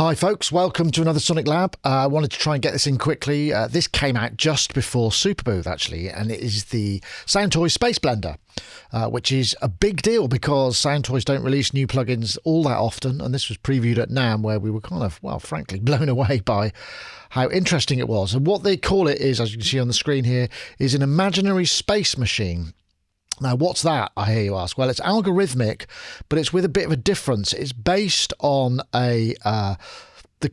Hi folks, welcome to another SonicLAB. I wanted to try and get this in quickly. This came out just before Superbooth actually, and it is the Soundtoys SpaceBlender, which is a big deal because Soundtoys don't release new plugins all that often, and this was previewed at NAMM where we were kind of, well, frankly, blown away by how interesting it was. And what they call it is, as you can see on the screen here, is an imaginary space machine. Now, what's that, I hear you ask? Well, it's algorithmic, but it's with a bit of a difference. It's based on the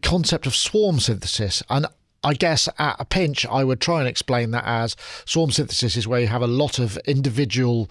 concept of swarm synthesis. And I guess at a pinch, I would try and explain that as swarm synthesis is where you have a lot of individual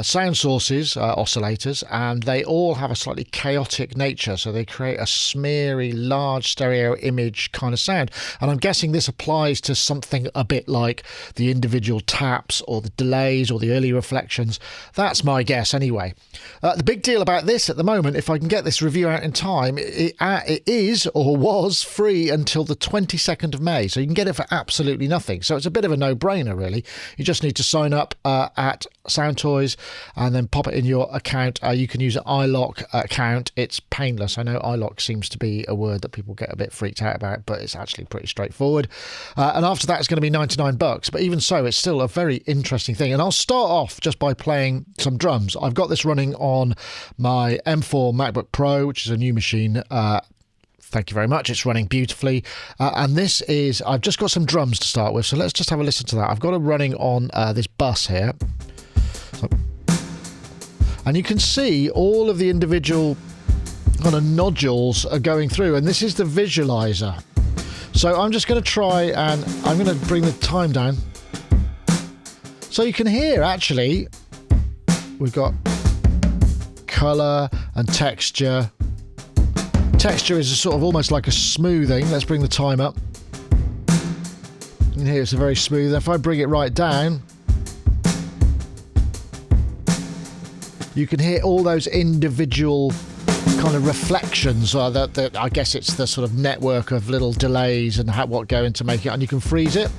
sound sources, oscillators, and they all have a slightly chaotic nature. So they create a smeary, large stereo image kind of sound. And I'm guessing this applies to something a bit like the individual taps or the delays or the early reflections. That's my guess anyway. The big deal about this at the moment, if I can get this review out in time, it is or was free until the 22nd of May, so you can get it for absolutely nothing. So it's a bit of a no-brainer, really. You just need to sign up at Soundtoys and then pop it in your account. You can use an iLock account. It's painless. I know iLock seems to be a word that people get a bit freaked out about, but it's actually pretty straightforward. And after that, it's going to be $99. But even so, it's still a very interesting thing. And I'll start off just by playing some drums. I've got this running on my M4 MacBook Pro, which is a new machine. Thank you very much. It's running beautifully. And this is, I've just got some drums to start with. So let's just have a listen to that. I've got it running on this bus here. And you can see all of the individual kind of nodules are going through. And this is the visualiser. So I'm just going to try and I'm going to bring the time down. So you can hear actually, we've got colour and texture. Texture is a sort of almost like a smoothing. Let's bring the time up. You can hear it's a very smooth. If I bring it right down, you can hear all those individual kind of reflections. That I guess it's the sort of network of little delays and what go into make it. And you can freeze it.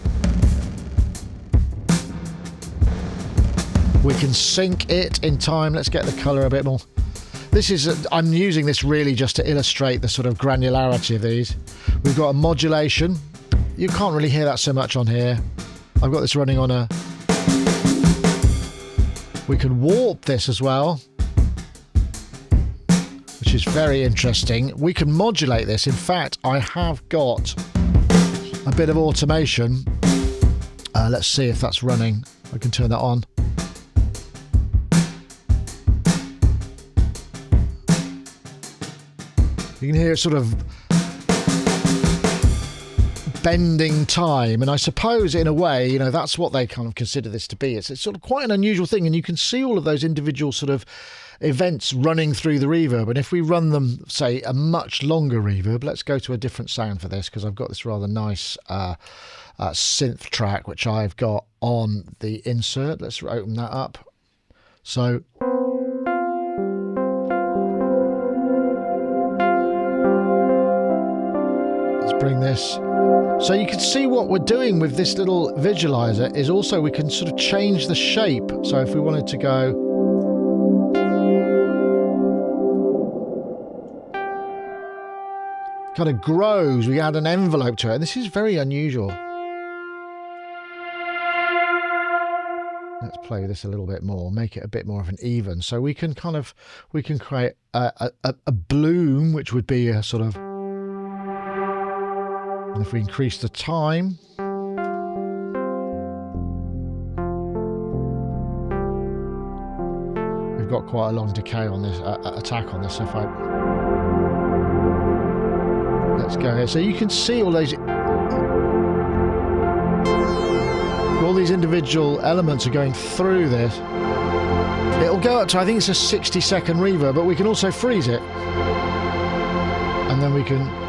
We can sync it in time. Let's get the colour a bit more. This is, I'm using this really just to illustrate the sort of granularity of these. We've got a modulation. You can't really hear that so much on here. I've got this running on a... We can warp this as well, which is very interesting. We can modulate this. In fact, I have got a bit of automation. Let's see if that's running. I can turn that on. You can hear it sort of bending time, and I suppose in a way, you know, that's what they kind of consider this to be. It's sort of quite an unusual thing, and you can see all of those individual sort of events running through the reverb. And if we run them, say, a much longer reverb, let's go to a different sound for this, because I've got this rather nice synth track, which I've got on the insert. Let's open that up. So... bring this. So you can see what we're doing with this little visualizer is also we can sort of change the shape. So if we wanted to go kind of grows, we add an envelope to it. And this is very unusual. Let's play this a little bit more, make it a bit more of an even. So we can create a bloom, which would be a sort of, and if we increase the time, we've got quite a long decay on this, attack on this. So if let's go here. So you can see all these individual elements are going through this. It'll go up to, I think it's a 60-second reverb, but we can also freeze it. And then we can...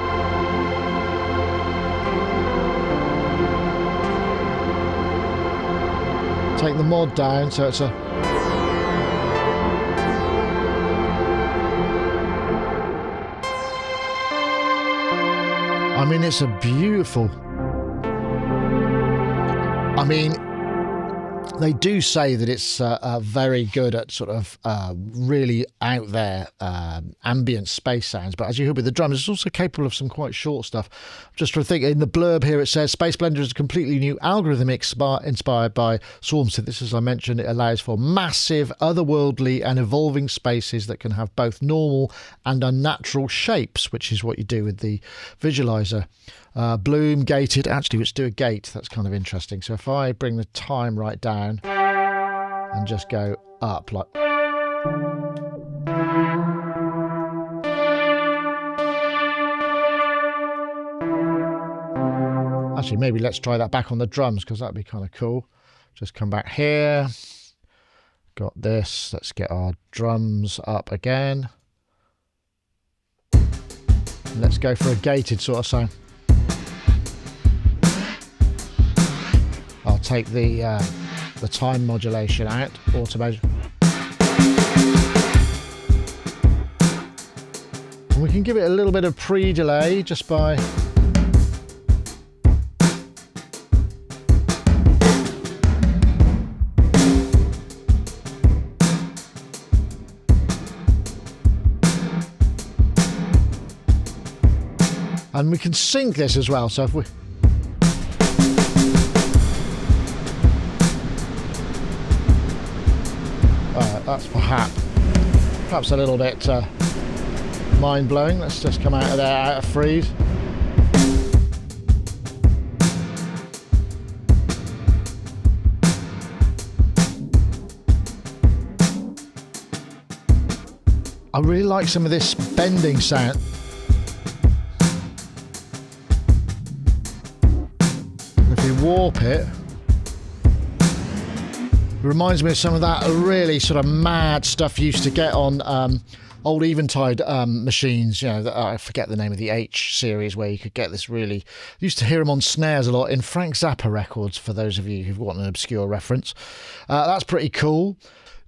take the mod down, so it's a... I mean, it's a beautiful... I mean, They do say that it's very good at sort of really out there ambient space sounds, but as you heard with the drums, it's also capable of some quite short stuff. Just to think, in the blurb here it says SpaceBlender is a completely new algorithmic inspired by swarm synthesis. As I mentioned, it allows for massive, otherworldly and evolving spaces that can have both normal and unnatural shapes, which is what you do with the visualiser. Bloom, gated. Actually, let's do a gate. That's kind of interesting. So if I bring the time right down and just go up like... Actually, maybe let's try that back on the drums, because that'd be kind of cool. Just come back here. Got this. Let's get our drums up again. Let's go for a gated sort of sound. I'll take the time modulation out, automation. And we can give it a little bit of pre-delay just by... And we can sync this as well, so if we... That's perhaps a little bit mind-blowing. Let's just come out of there, out of freeze. I really like some of this bending sound. If you warp it, it reminds me of some of that really sort of mad stuff you used to get on old Eventide machines. You know, I forget the name of the H series, where you could get this really... used to hear them on snares a lot in Frank Zappa records, for those of you who've got an obscure reference. That's pretty cool.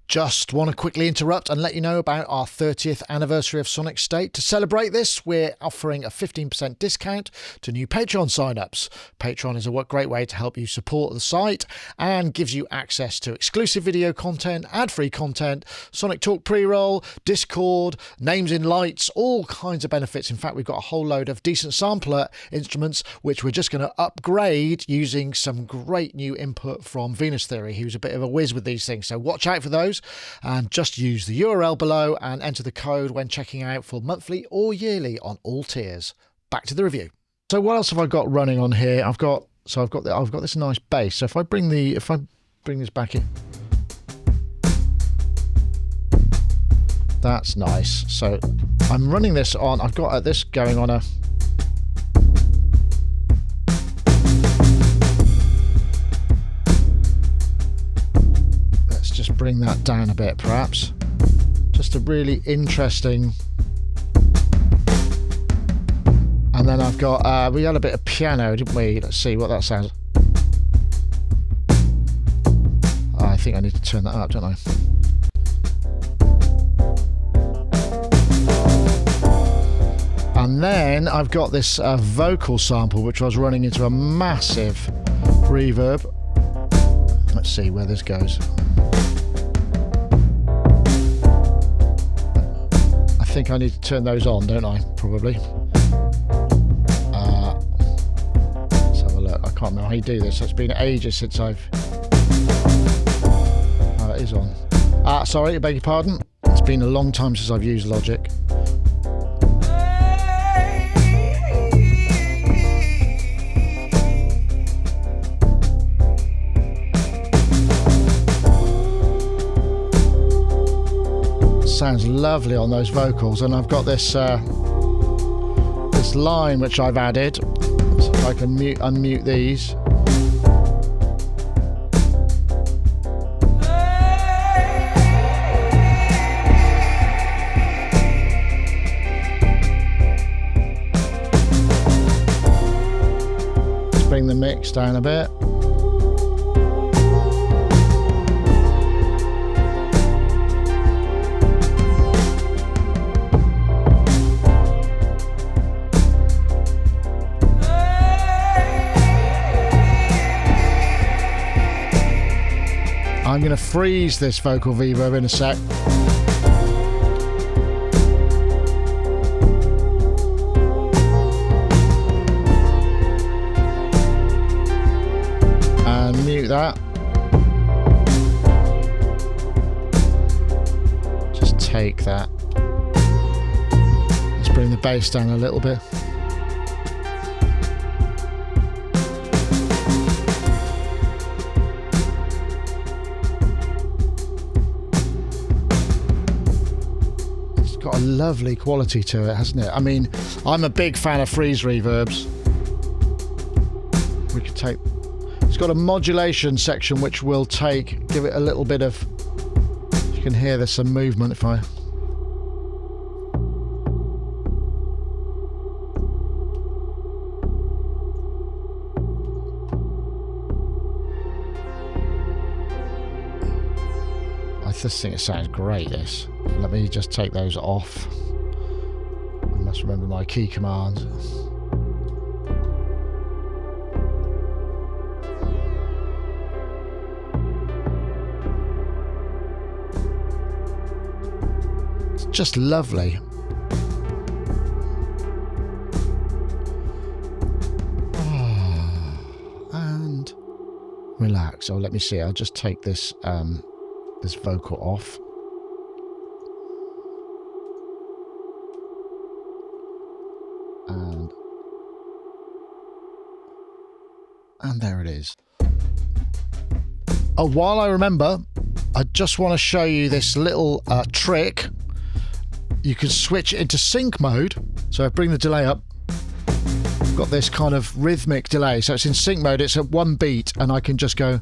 Just want to quickly interrupt and let you know about our 30th anniversary of Sonicstate. To celebrate this, we're offering a 15% discount to new Patreon sign-ups. Patreon is a great way to help you support the site and gives you access to exclusive video content, ad-free content, Sonic Talk pre-roll, Discord, names in lights, all kinds of benefits. In fact, we've got a whole load of decent sampler instruments, which we're just going to upgrade using some great new input from Venus Theory, who's a bit of a whiz with these things. So watch out for those. And just use the URL below and enter the code when checking out for monthly or yearly on all tiers. Back to the review. So what else have I got running on here? I've got this nice bass. So if I bring this back in, that's nice. So I'm running this on. I've got this going on a... Just bring that down a bit, perhaps. Just a really interesting... And then I've got... we had a bit of piano, didn't we? Let's see what that sounds. I think I need to turn that up, don't I? And then I've got this vocal sample, which I was running into a massive reverb. Let's see where this goes. I think I need to turn those on, don't I? Probably. Let's have a look. I can't remember how you do this. It's been ages since I've... Oh, it is on. Sorry, I beg your pardon. It's been a long time since I've used Logic. Sounds lovely on those vocals, and I've got this this line which I've added, so if I can unmute these. Let's bring the mix down a bit. going to freeze this vocal reverb in a sec. And mute that. Just take that. Let's bring the bass down a little bit. Got a lovely quality to it, hasn't it? I mean, I'm a big fan of freeze reverbs. We could take, it's got a modulation section which will give it a little bit of, you can hear there's some movement if I just think it sounds great, this. Let me just take those off. I must remember my key commands. It's just lovely. And relax. Oh, let me see. I'll just take this this vocal off. And there it is. Oh, while I remember, I just want to show you this little trick. You can switch it into sync mode. So I bring the delay up. I've got this kind of rhythmic delay. So it's in sync mode, it's at 1 beat, and I can just go.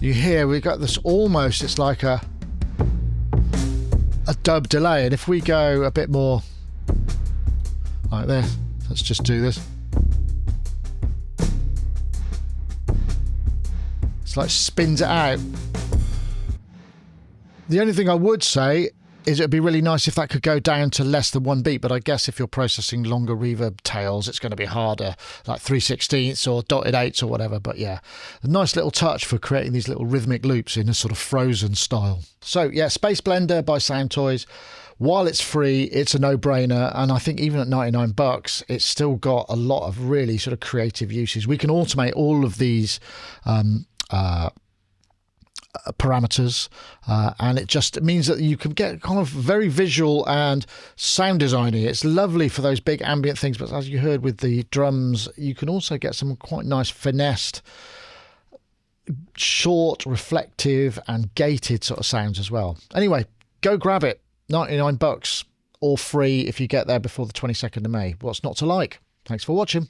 You hear we've got this almost, it's like a dub delay, and if we go a bit more like this, let's just do this. It's like spins it out. The only thing I would say is it'd be really nice if that could go down to less than 1 beat, but I guess if you're processing longer reverb tails, it's going to be harder, like 3/16 or dotted 8s or whatever. But yeah, a nice little touch for creating these little rhythmic loops in a sort of Frozen style. So yeah, SpaceBlender by Soundtoys. While it's free, it's a no-brainer, and I think even at $99, it's still got a lot of really sort of creative uses. We can automate all of these parameters, and it just means that you can get kind of very visual and sound designy. It's lovely for those big ambient things, but as you heard with the drums, you can also get some quite nice finessed, short, reflective and gated sort of sounds as well. Anyway, go grab it. $99 or free if you get there before the 22nd of May. What's not to like? Thanks for watching.